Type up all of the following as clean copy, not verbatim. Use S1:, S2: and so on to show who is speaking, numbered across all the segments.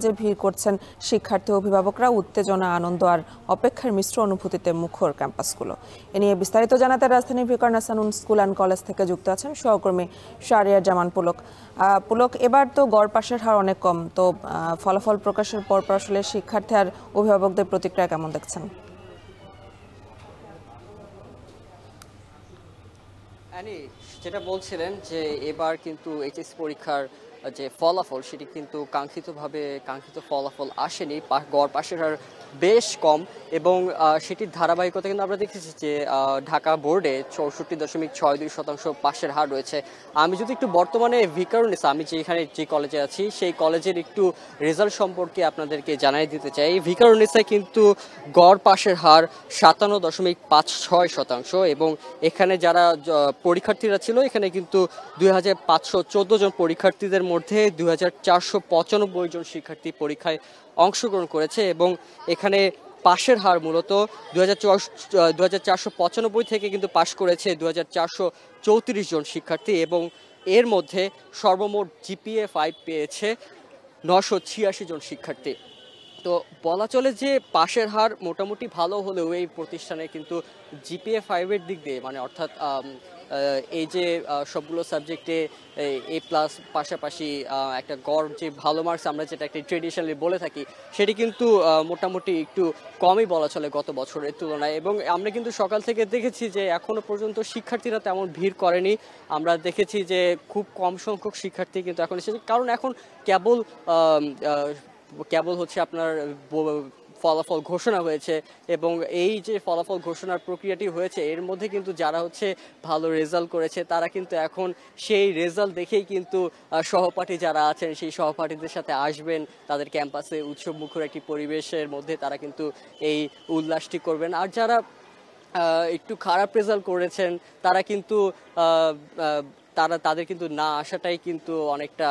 S1: যে ভিড় করছেন শিক্ষার্থী অভিভাবকরা, উত্তেজনা, আনন্দ আর অপেক্ষার মিশ্র অনুভূতিতে মুখর ক্যাম্পাসগুলো। এ নিয়ে বিস্তারিত জানাতে রাজধানীর Viqarunnisa Noon school and college থেকে যুক্ত আছেন সহকর্মী শাহরিয়ার জামান পুলক। পুলক, এবার তো গড় পাশের হার অনেক কম, তো ফলাফল প্রকাশের পর আসলে শিক্ষার্থী আর অভিভাবকদের প্রতিক্রিয়া কেমন দেখছেন?
S2: যেটা বলছিলেন যে এবার কিন্তু এইচএসসি পরীক্ষার যে ফলাফল সেটি কিন্তু কাঙ্ক্ষিত ফলাফল আসেনি, গড় পাশের হার বেশ কম এবং সেটির ধারাবাহিকতা কিন্তু আমরা দেখেছি যে ঢাকা বোর্ডে ৬৪.৬২% পাশের হার রয়েছে। আমি যদি একটু বর্তমানে ভিকারুননিসা, আমি যে কলেজে আছি সেই কলেজের একটু রেজাল্ট সম্পর্কে আপনাদেরকে জানাই দিতে চাই। ভিকারুননিসায় কিন্তু গড় পাশের হার ৫৭.৫৬% এবং এখানে যারা পরীক্ষার্থীরা ছিল, এখানে কিন্তু ২৫১৪ জন পরীক্ষার্থীদের মধ্যে ২৪৯৫ জন শিক্ষার্থী পরীক্ষায় অংশগ্রহণ করেছে এবং এখানে পাশের হার মূলত ২৪৯৫ থেকে কিন্তু পাশ করেছে ২৪34 জন শিক্ষার্থী এবং এর মধ্যে সর্বমোট জিপিএ 5 পেয়েছে ৯৮৬ জন শিক্ষার্থী। তো বলা চলে যে পাশের হার মোটামুটি ভালো হলেও এই প্রতিষ্ঠানে কিন্তু জিপিএ 5-এর দিক দিয়ে, মানে অর্থাৎ এই যে সবগুলো সাবজেক্টে A+ পাশাপাশি একটা গড় যে ভালো মার্কস আমরা যেটা একটা ট্রেডিশনালি বলে থাকি, সেটি কিন্তু মোটামুটি একটু কমই বলা চলে গত বছরের তুলনায়। এবং আমরা কিন্তু সকাল থেকে দেখেছি যে এখনো পর্যন্ত শিক্ষার্থীরা তেমন ভিড় করেনি। আমরা দেখেছি যে খুব কম সংখ্যক শিক্ষার্থী কিন্তু এখন এসেছে, কারণ এখন কেবল হচ্ছে আপনার ফলাফল ঘোষণা হয়েছে এবং এই যে ফলাফল ঘোষণার প্রক্রিয়াটি হয়েছে এর মধ্যে কিন্তু যারা হচ্ছে ভালো রেজাল্ট করেছে তারা কিন্তু এখন সেই রেজাল্ট দেখেই কিন্তু সহপাঠী যারা আছেন সেই সহপাঠীদের সাথে আসবেন, তাদের ক্যাম্পাসে উৎসব মুখর একটি পরিবেশের মধ্যে তারা কিন্তু এই উল্লাসটি করবেন। আর যারা একটু খারাপ রেজাল্ট করেছেন তারা কিন্তু তাদের কিন্তু না আসাটাই কিন্তু অনেকটা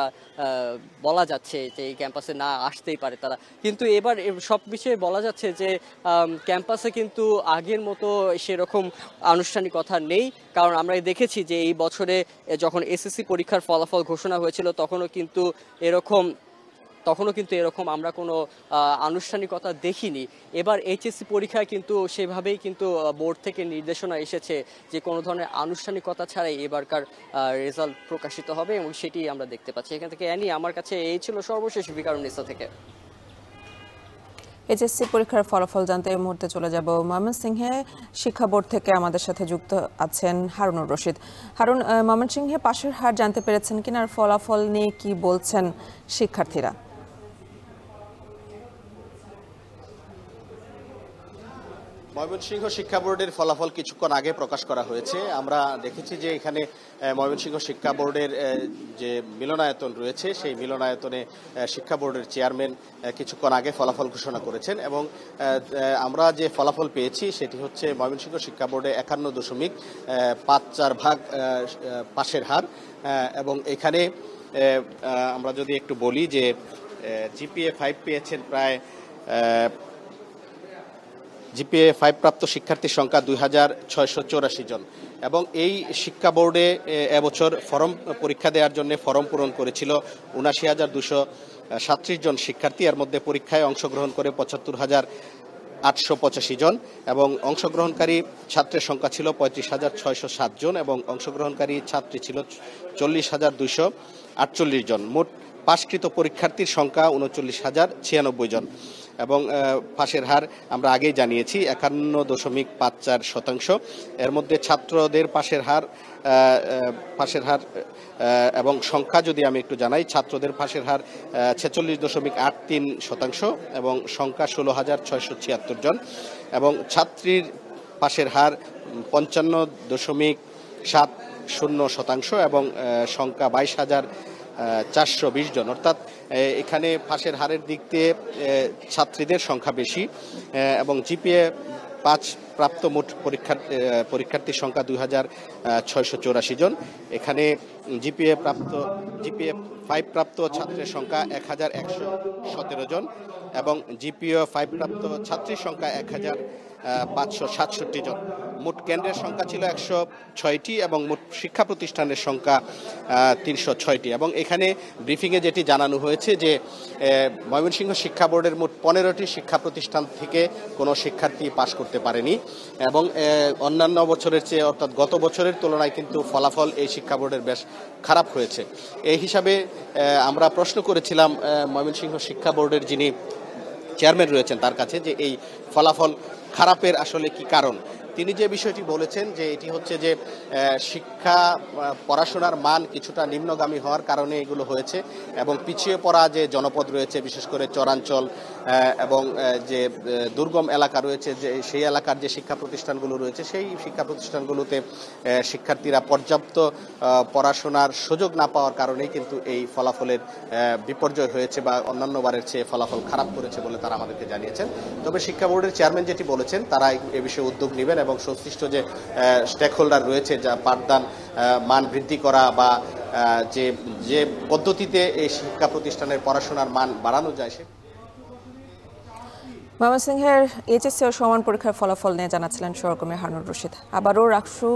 S2: বলা যাচ্ছে যে এই ক্যাম্পাসে না আসতেই পারে তারা। কিন্তু এবার সব বিষয়ে বলা যাচ্ছে যে ক্যাম্পাসে কিন্তু আগের মতো সেরকম আনুষ্ঠানিকতা নেই, কারণ আমরা দেখেছি যে এই বছরে যখন এসএসসি পরীক্ষার ফলাফল ঘোষণা হয়েছিল তখনও কিন্তু এরকম আমরা কোনো আনুষ্ঠানিকতা দেখিনি। এবার এইচএসসি পরীক্ষায় কিন্তু সেভাবেই কিন্তু বোর্ড থেকে নির্দেশনা এসেছে যে কোনো ধরনের আনুষ্ঠানিকতা ছাড়াই এবারকার রেজাল্ট প্রকাশিত হবে এবং সেটি আমরা দেখতে পাচ্ছি। এখান থেকে আমার কাছে এই ছিল সর্বশেষ ভিকারুননিসা থেকে।
S1: এইচএসসি পরীক্ষার ফলাফল জানতে এই মুহূর্তে চলে যাব ময়মনসিংহে। শিক্ষা বোর্ড থেকে আমাদের সাথে যুক্ত আছেন হারুনুর রশিদ। হারুন, ময়মনসিংহে পাশের হার জানতে পেরেছেন কিনা, আর ফলাফল নিয়ে কি বলছেন শিক্ষার্থীরা?
S3: ময়মনসিংহ শিক্ষা বোর্ডের ফলাফল কিছুক্ষণ আগে প্রকাশ করা হয়েছে। আমরা দেখেছি যে এখানে ময়মনসিংহ শিক্ষা বোর্ডের যে মিলনায়তন রয়েছে সেই মিলনায়তনে শিক্ষা বোর্ডের চেয়ারম্যান কিছুক্ষণ আগে ফলাফল ঘোষণা করেছেন এবং আমরা যে ফলাফল পেয়েছি সেটি হচ্ছে ময়মনসিংহ শিক্ষা বোর্ডে 51.54% পাশের হার এবং এখানে আমরা যদি একটু বলি যে জিপিএ 5 পেয়েছেন প্রায় জিপিএ 5 প্রাপ্ত শিক্ষার্থীর সংখ্যা ২৬৮৪ জন এবং এই শিক্ষা বোর্ডে এবছর পরীক্ষা দেওয়ার জন্য ফরম পূরণ করেছিল ৭৯,২৩৭ জন শিক্ষার্থী। এর মধ্যে পরীক্ষায় অংশগ্রহণ করে ৭৫,৮৮৫ জন এবং অংশগ্রহণকারী ছাত্রের সংখ্যা ছিল ৩৫,৬০৭ জন এবং অংশগ্রহণকারী ছাত্রী ছিল ৪০,২৪৮ জন। মোট পাশকৃত পরীক্ষার্থীর সংখ্যা ৩৯,০৯৬ জন এবং পাশের হার আমরা আগেই জানিয়েছি ৫১.৫৪%। এর মধ্যে ছাত্রদের পাশের হার এবং সংখ্যা যদি আমি একটু জানাই, ছাত্রদের পাশের হার ৪৬.৮৩% এবং সংখ্যা ১৬,৬৭৬ জন এবং ছাত্রীর পাশের হার ৫৫.৭০% এবং সংখ্যা ২২,৪২০ জন। অর্থাৎ এখানে পাশের হারের দিক দিয়ে ছাত্রীদের সংখ্যা বেশি এবং জিপিএ 5 প্রাপ্ত মোট পরীক্ষার্থীর সংখ্যা ২,৬৮৪ জন। এখানে জিপিএ 5 প্রাপ্ত ছাত্রের সংখ্যা 1117 জন এবং জিপিও 5 প্রাপ্ত ছাত্রীর সংখ্যা 1567 জন। মোট কেন্দ্রের সংখ্যা ছিল 106টি এবং মোট শিক্ষা প্রতিষ্ঠানের সংখ্যা 306টি। এবং এখানে ব্রিফিংয়ে যেটি জানানো হয়েছে যে ময়মনসিংহ শিক্ষা বোর্ডের মোট 15টি শিক্ষা প্রতিষ্ঠান থেকে কোনো শিক্ষার্থী পাশ করতে পারেনি এবং অন্যান্য বছরের চেয়ে অর্থাৎ গত বছরের তুলনায় কিন্তু ফলাফল এই শিক্ষা বোর্ডের বেশ খারাপ হয়েছে। এই হিসাবে আমরা প্রশ্ন করেছিলাম ময়মনসিংহ শিক্ষা বোর্ডের যিনি চেয়ারম্যান রয়েছেন তার কাছে যে এই ফলাফল খারাপের আসলে কি কারণ। তিনি যে বিষয়টি বলেছেন যে এটি হচ্ছে যে শিক্ষা পড়াশোনার মান কিছুটা নিম্নগামী হওয়ার কারণে এগুলো হয়েছে এবং পিছিয়ে পড়া যে জনপদ রয়েছে বিশেষ করে চরাঞ্চল এবং যে দুর্গম এলাকা রয়েছে যে সেই এলাকার যে শিক্ষা প্রতিষ্ঠানগুলো রয়েছে সেই শিক্ষা প্রতিষ্ঠানগুলোতে শিক্ষার্থীরা পর্যাপ্ত পড়াশোনার সুযোগ না পাওয়ার কারণেই কিন্তু এই ফলাফলের বিপর্যয় হয়েছে বা অন্যান্য বারের চেয়ে ফলাফল খারাপ করেছে বলে তারা আমাদেরকে জানিয়েছেন। তবে শিক্ষা বোর্ডের চেয়ারম্যান যেটি বলেছেন তারা এ বিষয়ে উদ্যোগ নেবেন এবং সংশ্লিষ্ট যে স্টেক হোল্ডার রয়েছে যা পাঠদান মান বৃদ্ধি করা বা যে পদ্ধতিতে এই শিক্ষা প্রতিষ্ঠানের পড়াশোনার মান বাড়ানো যায় সে
S1: ময়মনসিংহের এইচএসসি ও সমান পরীক্ষার ফলাফল নিয়ে জানাচ্ছিলেন সহকর্মী হারুনুর রশিদ। আবারও রাকসু